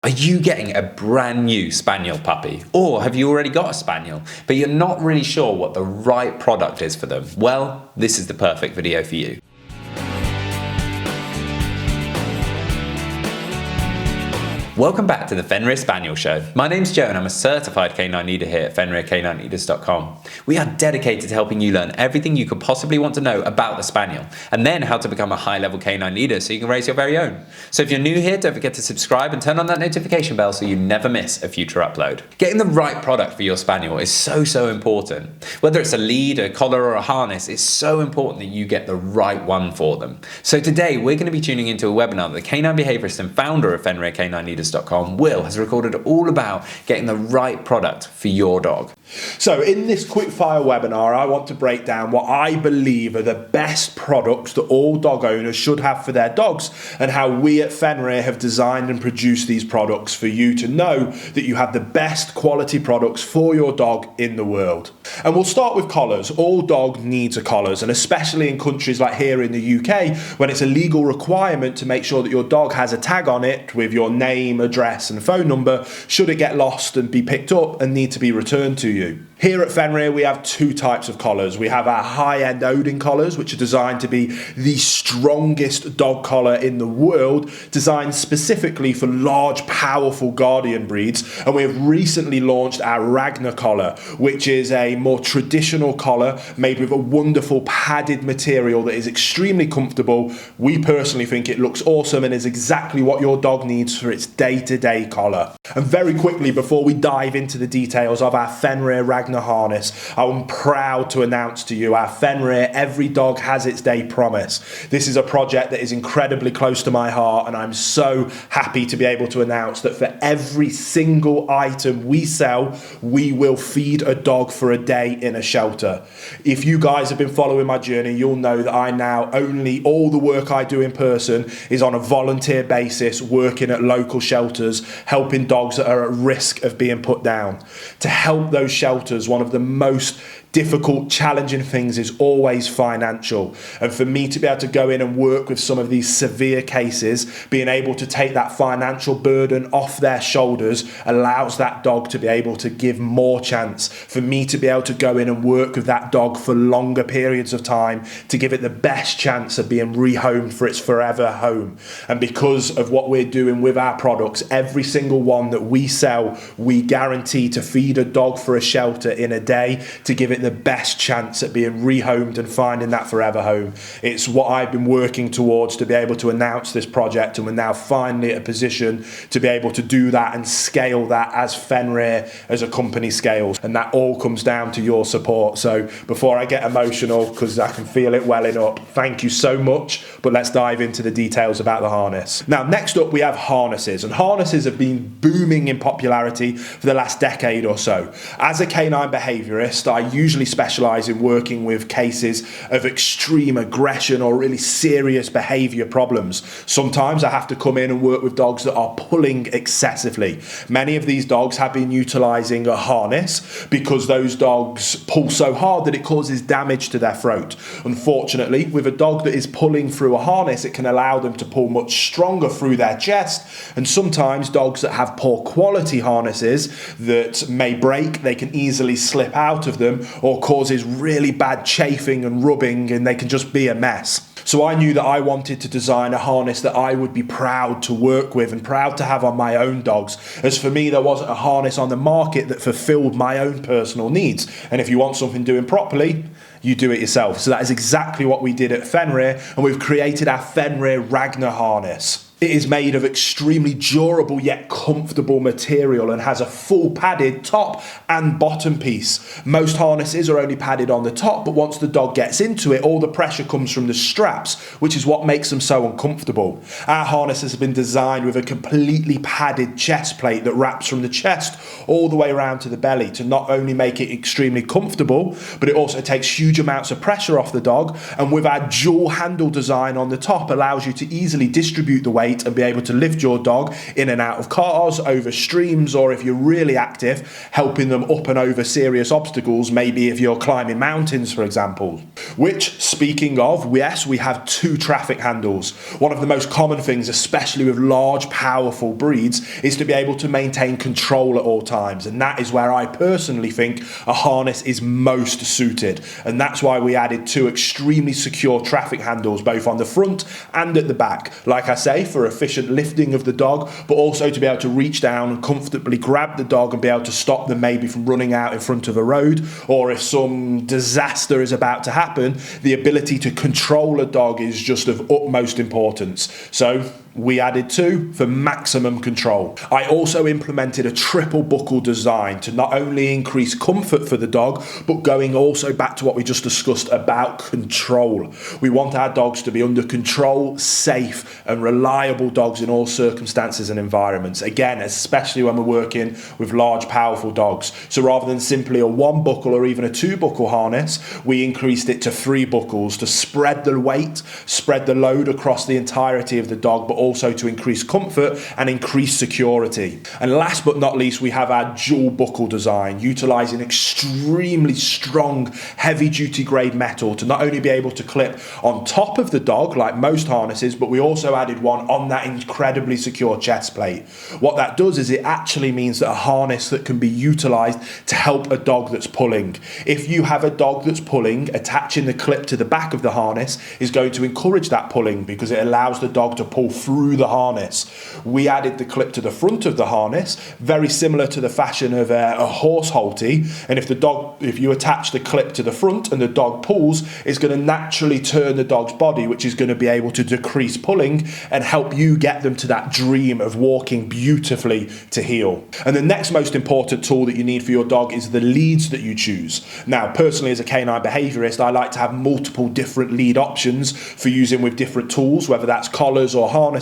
Are you getting a brand new Spaniel puppy? Or have you already got a Spaniel, but you're not really sure what the right product is for them? Well, this is the perfect video for you. Welcome back to the Fenrir Spaniel Show. My name's Joe and I'm a certified canine leader here at FenrirCanineLeaders.com. We are dedicated to helping you learn everything you could possibly want to know about the Spaniel, and then how to become a high-level canine leader so you can raise your very own. So if you're new here, don't forget to subscribe and turn on that notification bell so you never miss a future upload. Getting the right product for your Spaniel is so important. Whether it's a lead, a collar or a harness, it's so important that you get the right one for them. So today we're going to be tuning into a webinar that the canine behaviorist and founder of FenrirCanineLeaders.com, Will, has recorded all about getting the right product for your dog. So in this quickfire webinar, I want to break down what I believe are the best products that all dog owners should have for their dogs, and how we at Fenrir have designed and produced these products for you to know that you have the best quality products for your dog in the world. And we'll start with collars. All dog needs are collars, and especially in countries like here in the UK, when it's a legal requirement to make sure that your dog has a tag on it with your name, address and phone number should it get lost and be picked up and need to be returned to you. Here at Fenrir we have two types of collars. We have our high-end Odin collars, which are designed to be the strongest dog collar in the world, designed specifically for large powerful guardian breeds. And we have recently launched our Ragnar collar, which is a more traditional collar made with a wonderful padded material that is extremely comfortable. We personally think it looks awesome and is exactly what your dog needs for its day-to-day collar. And very quickly, before we dive into the details of our Fenrir Ragnar harness, I'm proud to announce to you our Fenrir Every Dog Has Its Day promise. This is a project that is incredibly close to my heart, and I'm so happy to be able to announce that for every single item we sell, we will feed a dog for a day in a shelter. If you guys have been following my journey, you'll know that I now only all the work I do in person is on a volunteer basis, working at local shelters, helping dogs that are at risk of being put down. To help those shelters, one of the most difficult, challenging things is always financial. And for me to be able to go in and work with some of these severe cases, being able to take that financial burden off their shoulders allows that dog to be able to give more chance. For me to be able to go in and work with that dog for longer periods of time to give it the best chance of being rehomed for its forever home. And because of what we're doing with our products, every single one that we sell, we guarantee to feed a dog for a shelter in a day to give it the best chance at being rehomed and finding that forever home. It's what I've been working towards to be able to announce this project, and we're now finally at a position to be able to do that and scale that as Fenrir as a company scales, and that all comes down to your support. So before I get emotional, because I can feel it welling up, thank you so much, but let's dive into the details about the harness. Now next up we have harnesses, and harnesses have been booming in popularity for the last decade or so. As a canine behaviorist, I usually specialize in working with cases of extreme aggression or really serious behavior problems. Sometimes I have to come in and work with dogs that are pulling excessively. Many of these dogs have been utilizing a harness because those dogs pull so hard that it causes damage to their throat. Unfortunately, with a dog that is pulling through a harness, it can allow them to pull much stronger through their chest, and sometimes dogs that have poor quality harnesses that may break, they can easily slip out of them, or causes really bad chafing and rubbing, and they can just be a mess. So I knew that I wanted to design a harness that I would be proud to work with and proud to have on my own dogs, as for me there wasn't a harness on the market that fulfilled my own personal needs. And if you want something doing properly, you do it yourself. So that is exactly what we did at Fenrir, and we've created our Fenrir Ragnar harness. It is made of extremely durable yet comfortable material and has a full padded top and bottom piece. Most harnesses are only padded on the top, but once the dog gets into it, all the pressure comes from the straps, which is what makes them so uncomfortable. Our harnesses have been designed with a completely padded chest plate that wraps from the chest all the way around to the belly to not only make it extremely comfortable, but it also takes huge amounts of pressure off the dog, and with our dual handle design on the top allows you to easily distribute the weight weight and be able to lift your dog in and out of cars, over streams, or if you're really active, helping them up and over serious obstacles, maybe if you're climbing mountains, for example. Which, speaking of, yes, we have 2 traffic handles. One of the most common things, especially with large, powerful breeds, is to be able to maintain control at all times. And that is where I personally think a harness is most suited. And that's why we added 2 extremely secure traffic handles, both on the front and at the back. Like I say, for efficient lifting of the dog, but also to be able to reach down and comfortably grab the dog and be able to stop them maybe from running out in front of a road, or if some disaster is about to happen, the ability to control a dog is just of utmost importance. So we added 2 for maximum control. I also implemented a triple buckle design to not only increase comfort for the dog, but going also back to what we just discussed about control. We want our dogs to be under control, safe and reliable dogs in all circumstances and environments. Again, especially when we're working with large, powerful dogs. So rather than simply a 1 buckle or even a 2 buckle harness, we increased it to 3 buckles to spread the weight, spread the load across the entirety of the dog, but also to increase comfort and increase security. And last but not least, we have our dual buckle design, utilizing extremely strong, heavy duty grade metal to not only be able to clip on top of the dog like most harnesses, but we also added one on that incredibly secure chest plate. What that does is it actually means that a harness that can be utilized to help a dog that's pulling. If you have a dog that's pulling, attaching the clip to the back of the harness is going to encourage that pulling because it allows the dog to pull through the harness. We added the clip to the front of the harness, very similar to the fashion of a horse halty, and if you attach the clip to the front and the dog pulls, it's going to naturally turn the dog's body, which is going to be able to decrease pulling and help you get them to that dream of walking beautifully to heel. And the next most important tool that you need for your dog is the leads that you choose. Now, personally, as a canine behaviorist, I like to have multiple different lead options for using with different tools, whether that's collars or harnesses,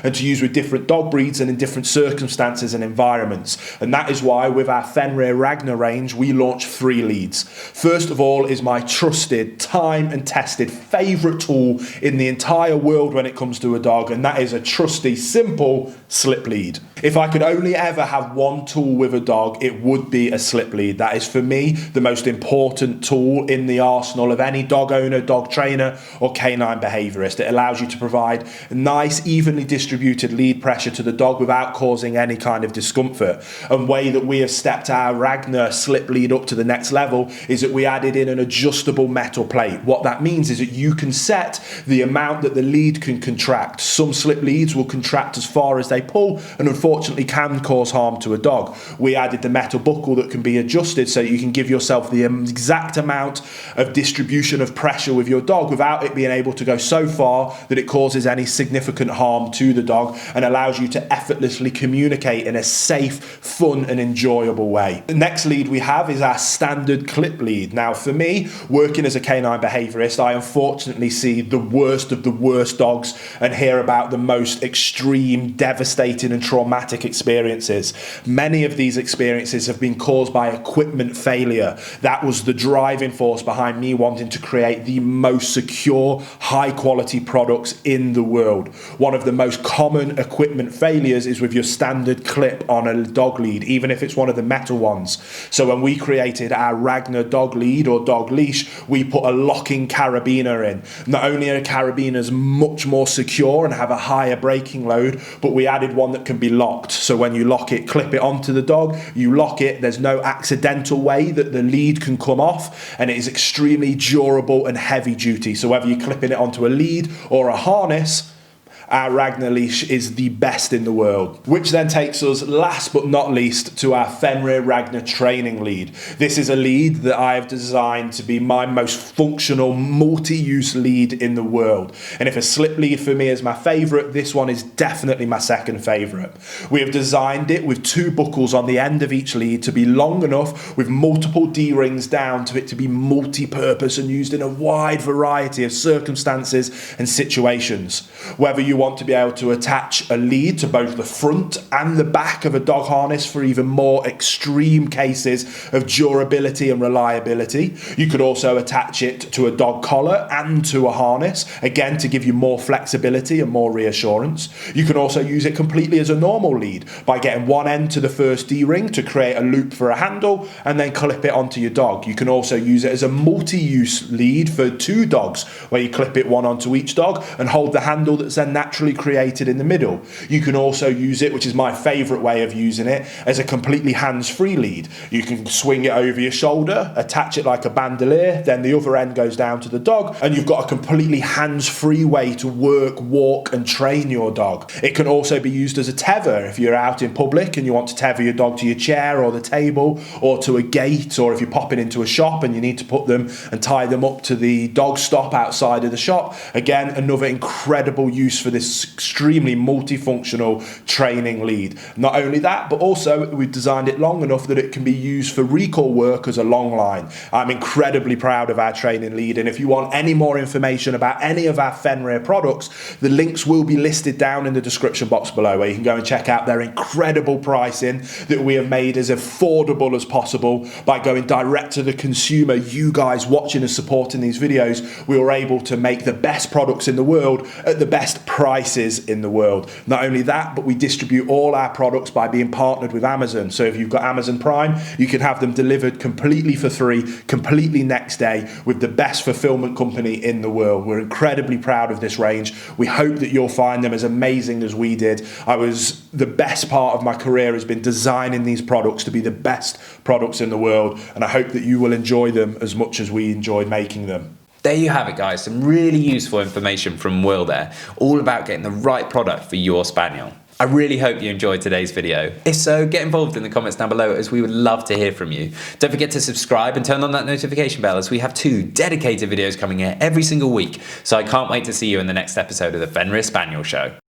and to use with different dog breeds and in different circumstances and environments. And that is why with our Fenrir Ragnar range, we launch 3 leads. First of all is my trusted, time and tested favourite tool in the entire world when it comes to a dog, and that is a trusty, simple slip lead. If I could only ever have one tool with a dog, it would be a slip lead. That is, for me, the most important tool in the arsenal of any dog owner, dog trainer, or canine behaviourist. It allows you to provide a nice, evenly distributed lead pressure to the dog without causing any kind of discomfort. And way that we have stepped our Ragnar slip lead up to the next level is that we added in an adjustable metal plate. What that means is that you can set the amount that the lead can contract. Some slip leads will contract as far as they pull and unfortunately can cause harm to a dog. We added the metal buckle that can be adjusted so you can give yourself the exact amount of distribution of pressure with your dog without it being able to go so far that it causes any significant harm to the dog, and allows you to effortlessly communicate in a safe, fun and enjoyable way. The next lead we have is our standard clip lead. Now for me, working as a canine behaviorist, I unfortunately see the worst of the worst dogs and hear about the most extreme, devastating and traumatic experiences. Many of these experiences have been caused by equipment failure. That was the driving force behind me wanting to create the most secure, high quality products in the world. One of the most common equipment failures is with your standard clip on a dog lead, even if it's one of the metal ones. So when we created our Ragnar dog lead or dog leash, we put a locking carabiner in. Not only are carabiners much more secure and have a higher braking load, but we added one that can be locked. So when you lock it, clip it onto the dog, you lock it, there's no accidental way that the lead can come off, and it is extremely durable and heavy duty. So whether you're clipping it onto a lead or a harness, our Ragnar leash is the best in the world. Which then takes us, last but not least, to our Fenrir Ragnar training lead. This is a lead that I have designed to be my most functional, multi-use lead in the world. And if a slip lead for me is my favourite, this one is definitely my second favourite. We have designed it with 2 buckles on the end of each lead to be long enough with multiple D-rings down to it to be multi-purpose and used in a wide variety of circumstances and situations. Whether you want to be able to attach a lead to both the front and the back of a dog harness for even more extreme cases of durability and reliability. You could also attach it to a dog collar and to a harness, again to give you more flexibility and more reassurance. You can also use it completely as a normal lead by getting one end to the first D-ring to create a loop for a handle and then clip it onto your dog. You can also use it as a multi-use lead for 2 dogs, where you clip it one onto each dog and hold the handle that's then naturally created in the middle. You can also use it, which is my favourite way of using it, as a completely hands-free lead. You can swing it over your shoulder, attach it like a bandolier, then the other end goes down to the dog, and you've got a completely hands-free way to work, walk and train your dog. It can also be used as a tether if you're out in public and you want to tether your dog to your chair or the table or to a gate, or if you're popping into a shop and you need to put them and tie them up to the dog stop outside of the shop. Again, another incredible use for this extremely multifunctional training lead. Not only that, but also we've designed it long enough that it can be used for recall work as a long line. I'm incredibly proud of our training lead, and if you want any more information about any of our Fenrir products, the links will be listed down in the description box below, where you can go and check out their incredible pricing that we have made as affordable as possible by going direct to the consumer. You guys watching and supporting these videos, we were able to make the best products in the world at the best prices in the world. Not only that, but we distribute all our products by being partnered with Amazon. So if you've got Amazon Prime, you can have them delivered completely for free, completely next day, with the best fulfillment company in the world. We're incredibly proud of this range. We hope that you'll find them as amazing as we did. The best part of my career has been designing these products to be the best products in the world, and I hope that you will enjoy them as much as we enjoyed making them. There you have it, guys. Some really useful information from Will there, all about getting the right product for your Spaniel. I really hope you enjoyed today's video. If so, get involved in the comments down below, as we would love to hear from you. Don't forget to subscribe and turn on that notification bell, as we have 2 dedicated videos coming here every single week. So I can't wait to see you in the next episode of the Fenrir Spaniel Show.